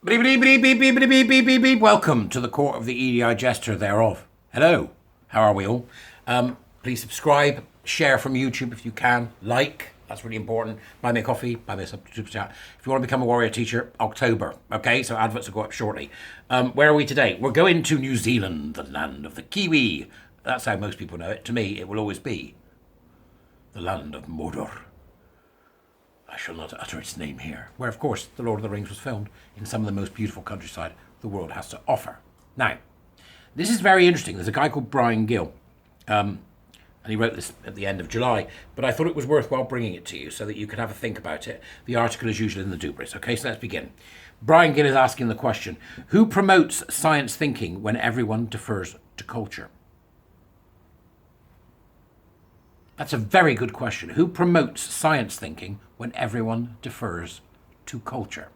Welcome to the court of the EDI Jester thereof. Hello, how are we all? Please subscribe, share from YouTube if you can, like, that's really important. Buy me a coffee, buy me a super chat. If you want to become a warrior teacher, October, okay? So adverts will go up shortly. Where are we today? We're going to New Zealand, the land of the Kiwi. That's how most people know it. To me, it will always be the land of Mordor. I shall not utter its name here, where, of course, The Lord of the Rings was filmed in some of the most beautiful countryside the world has to offer. Now, this is very interesting. There's a guy called Brian Gill, and he wrote this at the end of July, but I thought it was worthwhile bringing it to you so that you could have a think about it. The article is usually in the Dubris. Okay, so let's begin. Brian Gill is asking the question, who promotes science thinking when everyone defers to culture? That's a very good question. Who promotes science thinking when everyone defers to culture?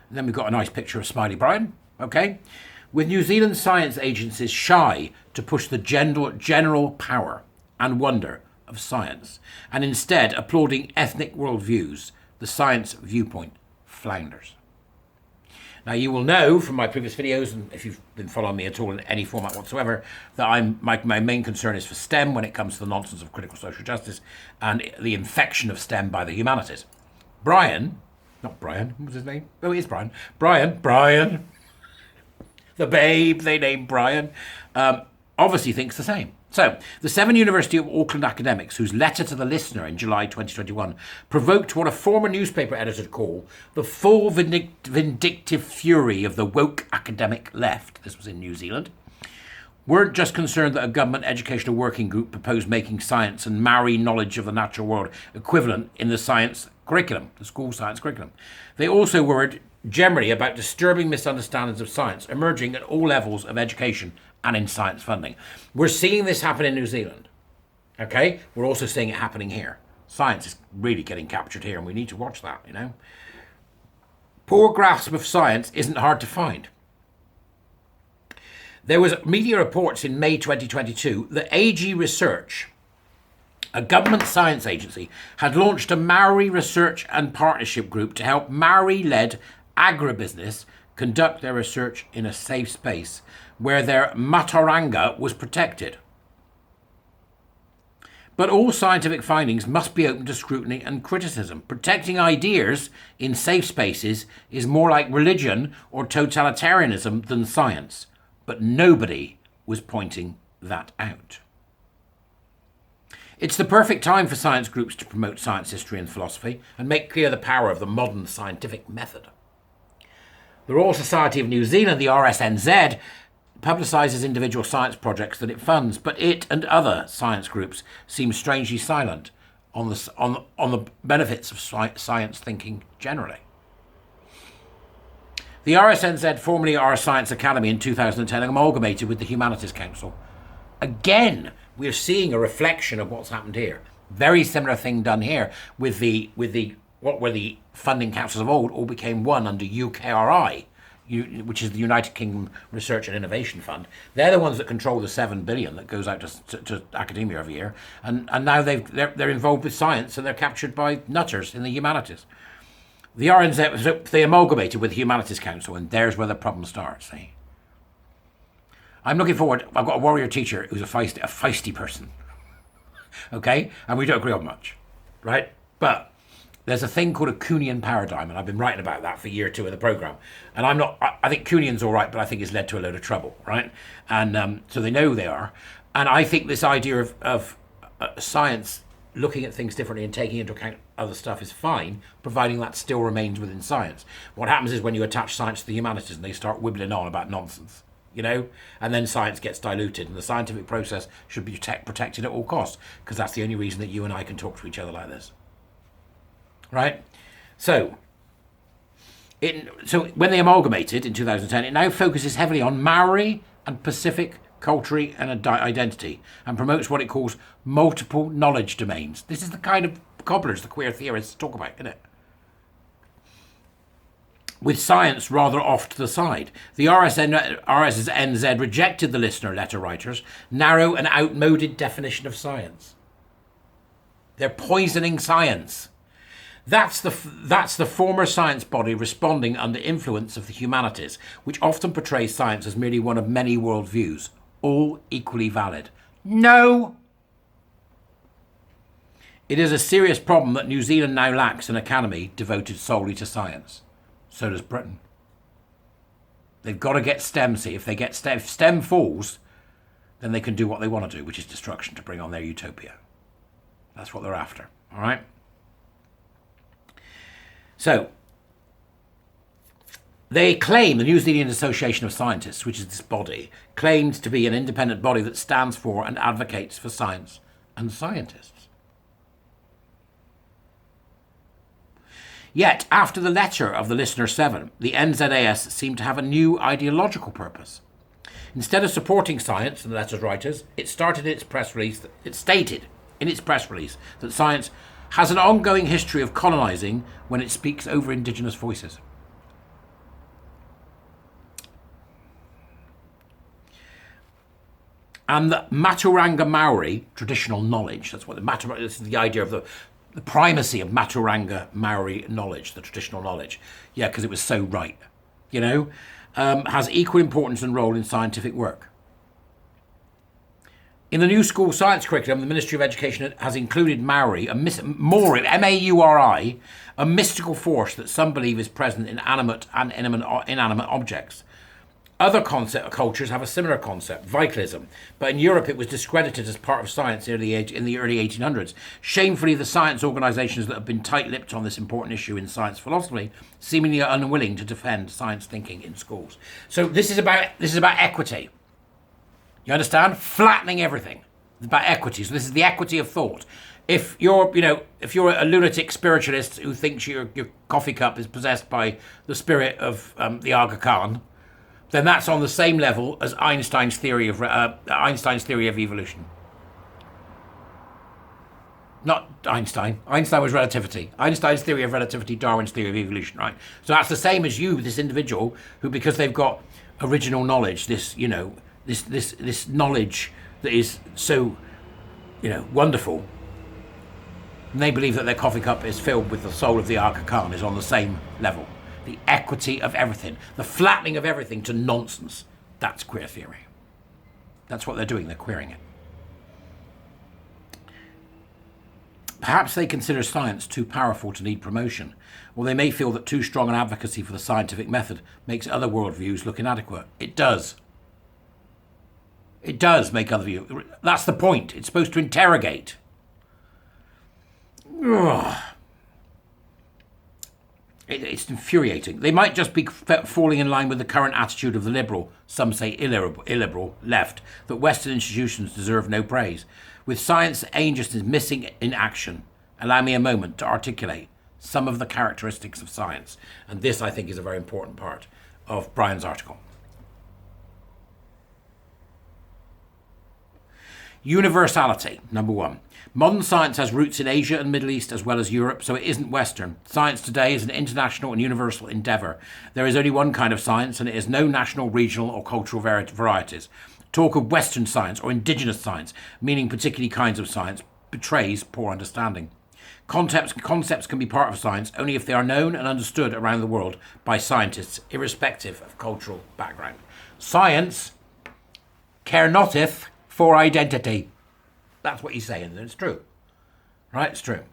And then we've got a nice picture of Smiley Brian, okay? With New Zealand science agencies shy to push the general power and wonder of science, and instead applauding ethnic worldviews, the science viewpoint flounders. Now, you will know from my previous videos, and if you've been following me at all in any format whatsoever, that my main concern is for STEM when it comes to the nonsense of critical social justice and the infection of STEM by the humanities. Brian, not Brian, what was his name? Oh, it is Brian. Brian, the babe they named Brian, obviously thinks the same. So, the 7 University of Auckland academics, whose letter to the Listener in July 2021 provoked what a former newspaper editor called the full vindictive fury of the woke academic left, this was in New Zealand, weren't just concerned that a government educational working group proposed making science and Maori knowledge of the natural world equivalent in the science curriculum, the school science curriculum. They also worried generally about disturbing misunderstandings of science emerging at all levels of education and in science funding. We're seeing this happen in New Zealand, okay? We're also seeing it happening here. Science is really getting captured here, and we need to watch that, you know? Poor grasp of science isn't hard to find. There was media reports in May 2022 that AG Research, a government science agency, had launched a Maori research and partnership group to help Maori-led agribusiness conduct their research in a safe space where their mataranga was protected. But all scientific findings must be open to scrutiny and criticism. Protecting ideas in safe spaces is more like religion or totalitarianism than science. But nobody was pointing that out. It's the perfect time for science groups to promote science history and philosophy and make clear the power of the modern scientific method. The Royal Society of New Zealand, the RSNZ, publicises individual science projects that it funds, but it and other science groups seem strangely silent on the benefits of science thinking generally. The RSNZ, formerly our Science Academy in 2010, amalgamated with the Humanities Council. Again, we're seeing a reflection of what's happened here. Very similar thing done here with the what were the funding councils of old all became one under UKRI, which is the United Kingdom Research and Innovation Fund. They're the ones that control the $7 billion that goes out to academia every year, and now they're involved with science and they're captured by nutters in the humanities. The RNZ, they amalgamated with the Humanities Council, and there's where the problem starts. See? I'm looking forward. I've got a warrior teacher who's a feisty person, okay, and we don't agree on much, right? But there's a thing called a Kuhnian paradigm, and I've been writing about that for year 2 of the program. And I think Kuhnian's all right, but I think it's led to a load of trouble, right? And so they know they are. And I think this idea of science looking at things differently and taking into account other stuff is fine, providing that still remains within science. What happens is when you attach science to the humanities and they start wibbling on about nonsense, you know, and then science gets diluted, and the scientific process should be protected at all costs, because that's the only reason that you and I can talk to each other like this. Right? So when they amalgamated in 2010, it now focuses heavily on Maori and Pacific culture and identity, and promotes what it calls multiple knowledge domains. This is the kind of cobblers the queer theorists talk about, isn't it? With science rather off to the side. The RSNZ rejected the Listener letter writers' narrow and outmoded definition of science. They're poisoning science. That's the former science body responding under influence of the humanities, which often portrays science as merely one of many worldviews, all equally valid. No! It is a serious problem that New Zealand now lacks an academy devoted solely to science. So does Britain. They've got to get STEM. See, if STEM falls, then they can do what they want to do, which is destruction, to bring on their utopia. That's what they're after. All right? So, they claim, the New Zealand Association of Scientists, which is this body, claims to be an independent body that stands for and advocates for science and scientists. Yet, after the letter of the Listener 7, the NZAS seemed to have a new ideological purpose. Instead of supporting science and the letter's writers, it stated in its press release that science has an ongoing history of colonising when it speaks over Indigenous voices. And the Maturanga Maori traditional knowledge, that's what this is the idea of the primacy of Maturanga Maori knowledge, the traditional knowledge. Yeah, because it was so right, has equal importance and role in scientific work. In the new school science curriculum, the Ministry of Education has included Maori, Mauri, M-A-U-R-I, a mystical force that some believe is present in animate and inanimate objects. Other cultures have a similar concept, vitalism, but in Europe it was discredited as part of science in the early 1800s. Shamefully, the science organisations that have been tight-lipped on this important issue in science philosophy seemingly are unwilling to defend science thinking in schools. So this is about equity. You understand? Flattening everything. It's about equity. So this is the equity of thought. If you're a lunatic spiritualist who thinks your coffee cup is possessed by the spirit of the Aga Khan, then that's on the same level as Einstein's theory of evolution. Not Einstein. Einstein was relativity. Einstein's theory of relativity, Darwin's theory of evolution, right? So that's the same as you, this individual, who, because they've got original knowledge, this knowledge that is so, wonderful, and they believe that their coffee cup is filled with the soul of the Aga Khan, is on the same level. The equity of everything, the flattening of everything to nonsense. That's queer theory. That's what they're doing, they're queering it. Perhaps they consider science too powerful to need promotion, or they may feel that too strong an advocacy for the scientific method makes other worldviews look inadequate. It does. It does make other views. That's the point. It's supposed to interrogate. Ugh. It's infuriating. They might just be falling in line with the current attitude of the liberal, some say illiberal left, that Western institutions deserve no praise. With science just is missing in action. Allow me a moment to articulate some of the characteristics of science. And this, I think, is a very important part of Brian's article. Universality, number one. Modern science has roots in Asia and Middle East as well as Europe, so it isn't Western. Science today is an international and universal endeavour. There is only one kind of science, and it has no national, regional or cultural varieties. Talk of Western science or indigenous science, meaning particular kinds of science, betrays poor understanding. Concepts can be part of science only if they are known and understood around the world by scientists, irrespective of cultural background. Science care noteth for identity. That's what he's saying, and it's true. Right, it's true.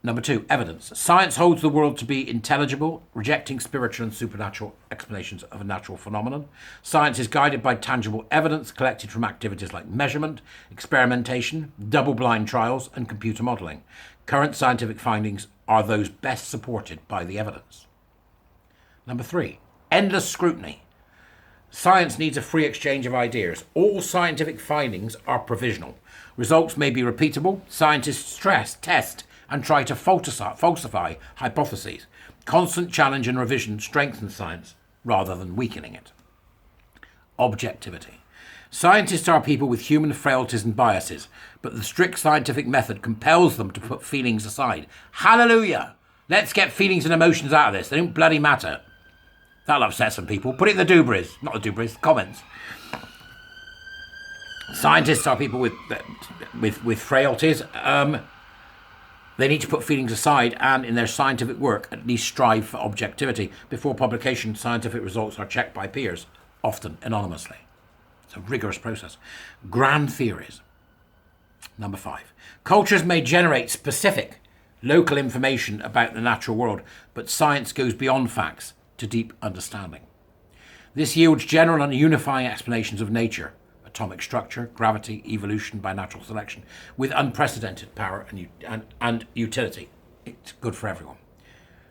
Number two, evidence. Science holds the world to be intelligible, rejecting spiritual and supernatural explanations of a natural phenomenon. Science is guided by tangible evidence collected from activities like measurement, experimentation, double-blind trials, and computer modelling. Current scientific findings are those best supported by the evidence. Number three, endless scrutiny. Science needs a free exchange of ideas. All scientific findings are provisional. Results may be repeatable. Scientists test, and try to falsify hypotheses. Constant challenge and revision strengthen science rather than weakening it. Objectivity. Scientists are people with human frailties and biases, but the strict scientific method compels them to put feelings aside. Hallelujah! Let's get feelings and emotions out of this. They don't bloody matter. That'll upset some people. Put it in the doobries. Not the doobries, comments. Scientists are people with frailties. They need to put feelings aside and, in their scientific work, at least strive for objectivity. Before publication, scientific results are checked by peers, often anonymously. It's a rigorous process. Grand theories. Number 5. Cultures may generate specific, local information about the natural world, but science goes beyond facts to deep understanding. This yields general and unifying explanations of nature, atomic structure, gravity, evolution by natural selection, with unprecedented power and utility. It's good for everyone.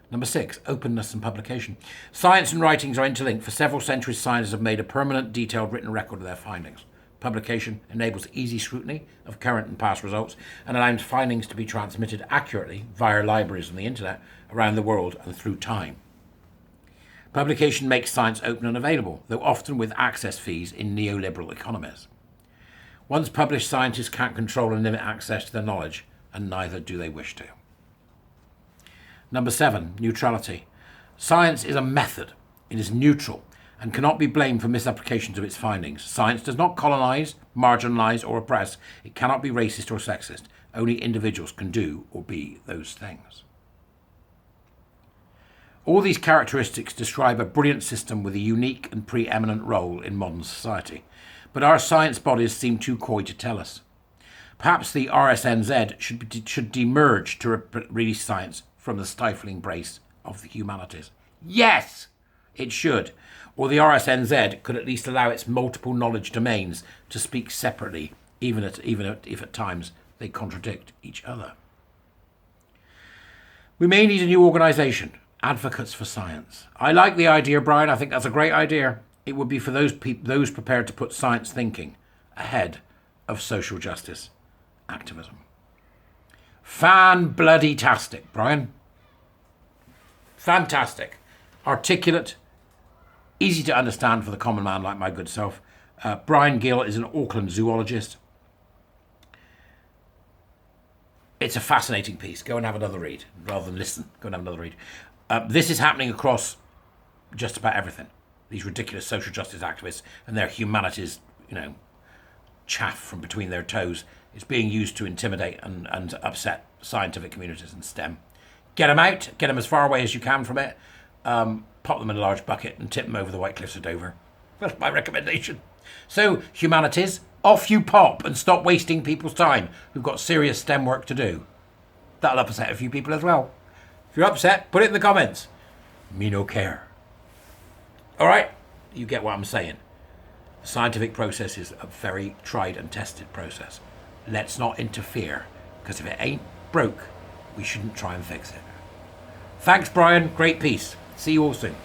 Number 6, openness and publication. Science and writings are interlinked. For several centuries, scientists have made a permanent, detailed written record of their findings. Publication enables easy scrutiny of current and past results and allows findings to be transmitted accurately via libraries on the internet around the world and through time. Publication makes science open and available, though often with access fees in neoliberal economies. Once published, scientists can't control and limit access to their knowledge, and neither do they wish to. Number 7, neutrality. Science is a method. It is neutral and cannot be blamed for misapplications of its findings. Science does not colonize, marginalize, or oppress. It cannot be racist or sexist. Only individuals can do or be those things. All these characteristics describe a brilliant system with a unique and preeminent role in modern society. But our science bodies seem too coy to tell us. Perhaps the RSNZ should demerge to release science from the stifling embrace of the humanities. Yes, it should. Or the RSNZ could at least allow its multiple knowledge domains to speak separately, even if at times they contradict each other. We may need a new organisation. Advocates for science. I like the idea, Brian. I think that's a great idea. It would be for those prepared to put science thinking ahead of social justice activism. Fan-bloody-tastic, Brian. Fantastic. Articulate, easy to understand for the common man like my good self. Brian Gill is an Auckland zoologist. It's a fascinating piece. Go and have another read rather than listen. Go and have another read. This is happening across just about everything. These ridiculous social justice activists and their humanities, chaff from between their toes is being used to intimidate and upset scientific communities in STEM. Get them out. Get them as far away as you can from it. Pop them in a large bucket and tip them over the White Cliffs of Dover. That's my recommendation. So, humanities, off you pop and stop wasting people's time who've got serious STEM work to do. That'll upset a few people as well. If you're upset, put it in the comments. Me no care. All right, you get what I'm saying. The scientific process is a very tried and tested process. Let's not interfere, because if it ain't broke, we shouldn't try and fix it. Thanks, Brian. Great piece. See you all soon.